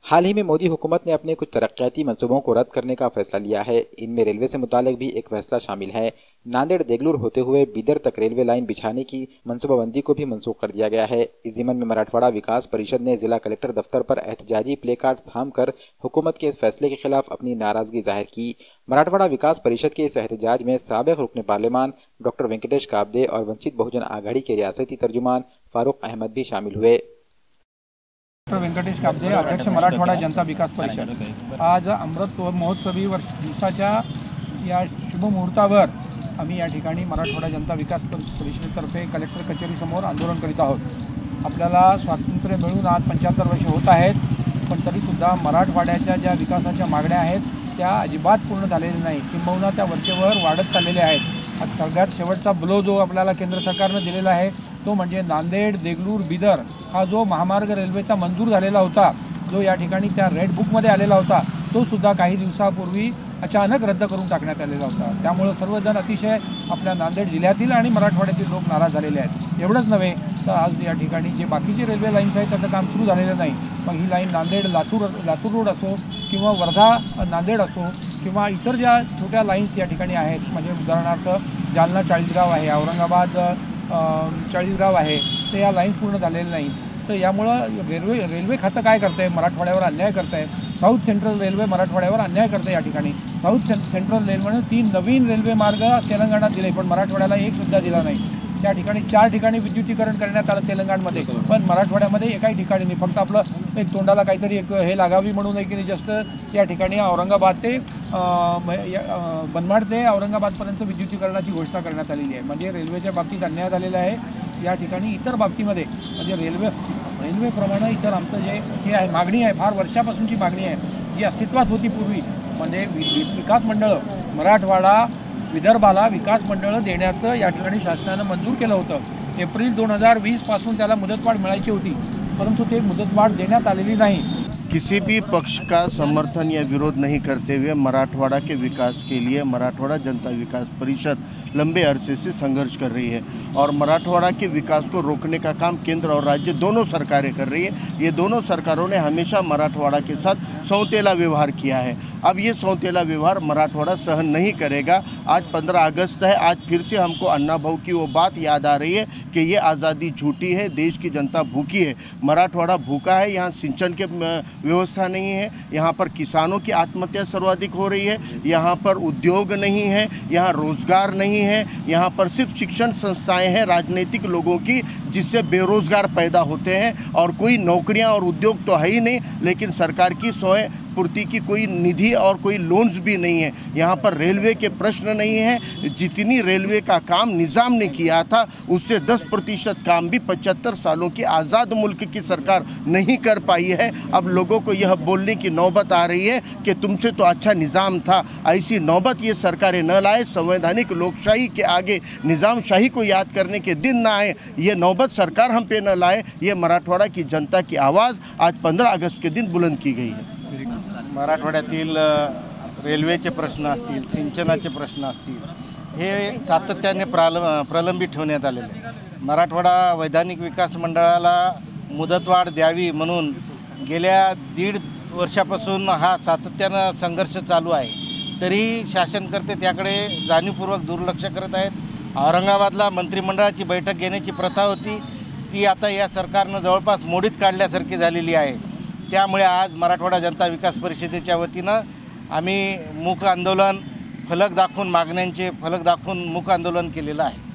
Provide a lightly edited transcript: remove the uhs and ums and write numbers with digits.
हाल ही में मोदी हुकूमत ने अपने कुछ तरक्याती मंसूबों को रद्द करने का फैसला लिया है। इनमें रेलवे से मुतालिक भी एक फैसला शामिल है। नांदेड़ देगलूर होते हुए बीदर तक रेलवे लाइन बिछाने की मनसूबाबंदी को भी मनसूख कर दिया गया है। इस ज़िम्मन में मराठवाड़ा विकास परिषद ने जिला कलेक्टर दफ्तर पर एहतजाजी प्ले कार्ड थाम कर हुकूमत के इस फैसले के खिलाफ अपनी नाराजगी जाहिर की। मराठवाड़ा विकास परिषद के इस एहतजाज में साबिक रुकन पार्लियामान डॉक्टर वेंकटेश काब्दे और वंचित बहुजन आघाड़ी के रियासती तर्जुमान फारूक अहमद भी शामिल हुए। डॉक्टर वेंकटेश काब्दे, अध्यक्ष मराठवाडा जनता विकास परिषद। आज अमृत महोत्सवी दिवसाच्या या शुभमुहूर्तावर आम्ही या ठिकाणी मराठवाडा जनता विकास परिषदेतर्फे कलेक्टर कचेरीसमोर आंदोलन करीत आहोत। आपल्याला स्वातंत्र्य मिळून आज 75 वर्षे होत आहेत, पण तरीसुद्धा मराठवाड्याच्या ज्या विकासाच्या मागण्या आहेत त्या अजिबात पूर्ण झालेल्या नाही, किंबहुना त्या वरचेवर वाढत चाललेल्या आहेत। आज सगळ्यात शेवटचा ब्लो जो आपल्याला केंद्र सरकारने दिलेला आहे तो म्हणजे नांदेड देगलूर बीदर हा जो महामार्ग रेल्वेचा मंजूर झालेला होता, जो या ठिकाणी त्या रेड बुकमध्ये आलेला होता, तो सुद्धा काही दिवसापूर्वी अचानक रद्द करून टाकण्यात आलेला होता। त्यामुळे सर्वजण अतिशय आपल्या नांदेड जिल्ह्यातील आणि मराठवाड्यातील लोक नाराज झालेले आहेत। एवढंच नव्हे तर आज या ठिकाणी जे बाकीचे रेल्वे लाईन्स आहेत त्याचं काम सुरू झालेलं नाही। मग ही लाईन नांदेड लातूर रोड असो किंवा वर्धा नांदेड असो किंवा इतर ज्या छोट्या लाईन्स या ठिकाणी आहेत, म्हणजे उदाहरणार्थ जालना चाळीसगाव आहे, औरंगाबाद चाळीसगाव आहे, ते या लाईन पूर्ण झालेल्या नाही। तर यामुळं रेल्वे खातं काय करतं आहे, मराठवाड्यावर अन्याय करत आहे। साऊथ सेंट्रल रेल्वे मराठवाड्यावर अन्याय करते। या ठिकाणी साऊथ सेंट्रल रेल्वेने 3 नवीन रेल्वे मार्ग तेलंगणात दिले, पण मराठवाड्याला एक सुद्धा दिला नाही। त्या ठिकाणी 4 ठिकाणी विद्युतीकरण करण्यात आलं तेलंगणामध्ये, पण मराठवाड्यामध्ये एकाही ठिकाणी नाही। फक्त आपलं एक तोंडाला काहीतरी एक हे लागावी म्हणून एक जस्ट या ठिकाणी औरंगाबाद ते बनमाड ते औरंगाबादपर्यंत विद्युतीकरणाची घोषणा करण्यात आलेली आहे। म्हणजे रेल्वेच्या बाबतीत अन्याय झालेला आहे। या ठिकाणी इतर बाबतीमध्ये म्हणजे रेल्वेप्रमाणे इतर आमचं जे हे आहे मागणी आहे, फार वर्षापासूनची मागणी आहे, जी अस्तित्वात होती पूर्वी, म्हणजे विकास मंडळं मराठवाडा विदर्भाला विकास मंडळं देण्याचं या ठिकाणी शासनानं मंजूर केलं होतं। एप्रिल 2020 पासून त्याला मुदतवाढ मिळायची होती, परंतु ते मुदतवाढ देण्यात आलेली नाही। किसी भी पक्ष का समर्थन या विरोध नहीं करते हुए मराठवाड़ा के विकास के लिए मराठवाड़ा जनता विकास परिषद लंबे अरसे से संघर्ष कर रही है और मराठवाड़ा के विकास को रोकने का काम केंद्र और राज्य दोनों सरकारें कर रही है। ये दोनों सरकारों ने हमेशा मराठवाड़ा के साथ सौतेला व्यवहार किया है। अब ये सौतेला व्यवहार मराठवाड़ा सहन नहीं करेगा। आज 15 अगस्त है, आज फिर से हमको अन्ना भाऊ की वो बात याद आ रही है कि ये आज़ादी झूठी है, देश की जनता भूखी है। मराठवाड़ा भूखा है, यहाँ सिंचन के व्यवस्था नहीं है, यहाँ पर किसानों की आत्महत्या सर्वाधिक हो रही है, यहाँ पर उद्योग नहीं है, यहाँ रोजगार नहीं है, यहाँ पर सिर्फ शिक्षण संस्थाएं हैं राजनीतिक लोगों की, जिससे बेरोजगार पैदा होते हैं और कोई नौकरियां और उद्योग तो है ही नहीं, लेकिन सरकार की स्वयं पूर्ति की कोई निधि और कोई लोन्स भी नहीं है। यहाँ पर रेलवे के प्रश्न नहीं है। जितनी रेलवे का काम निज़ाम ने किया था उससे 10% काम भी 75 सालों की आज़ाद मुल्क की सरकार नहीं कर पाई है। अब लोगों को यह बोलने की नौबत आ रही है कि तुमसे तो अच्छा निज़ाम था। ऐसी नौबत ये सरकारें न लाए। संवैधानिक लोकशाही के आगे निज़ामशाही को याद करने के दिन ना आए, ये नौबत सरकार हम पे न लाए। ये मराठवाड़ा की जनता की आवाज़ आज 15 अगस्त के दिन बुलंद की गई है। मराठवाड्यातील रेल्वेचे प्रश्न असतील, सिंचनाचे प्रश्न असतील, हे सातत्याने प्रलंबित ठेवण्यात आलेले आहे। मराठवाडा वैधानिक विकास मंडळाला मुदतवाढ द्यावी म्हणून गेल्या 1.5 वर्षापासून हा सातत्यानं संघर्ष चालू आहे, तरी शासनकर्ते त्याकडे जाणीवपूर्वक दुर्लक्ष करत आहेत। औरंगाबादला मंत्रिमंडळाची बैठक घेण्याची प्रथा होती, ती आता या सरकारनं जवळपास मोडीत काढल्यासारखी झालेली आहे। त्यामुळे आज मराठवाडा जनता विकास परिषदेच्या वतीनं आम्ही मूक आंदोलन फलक दाखवून मागण्यांचे फलक दाखवून मूक आंदोलन केलेलं आहे।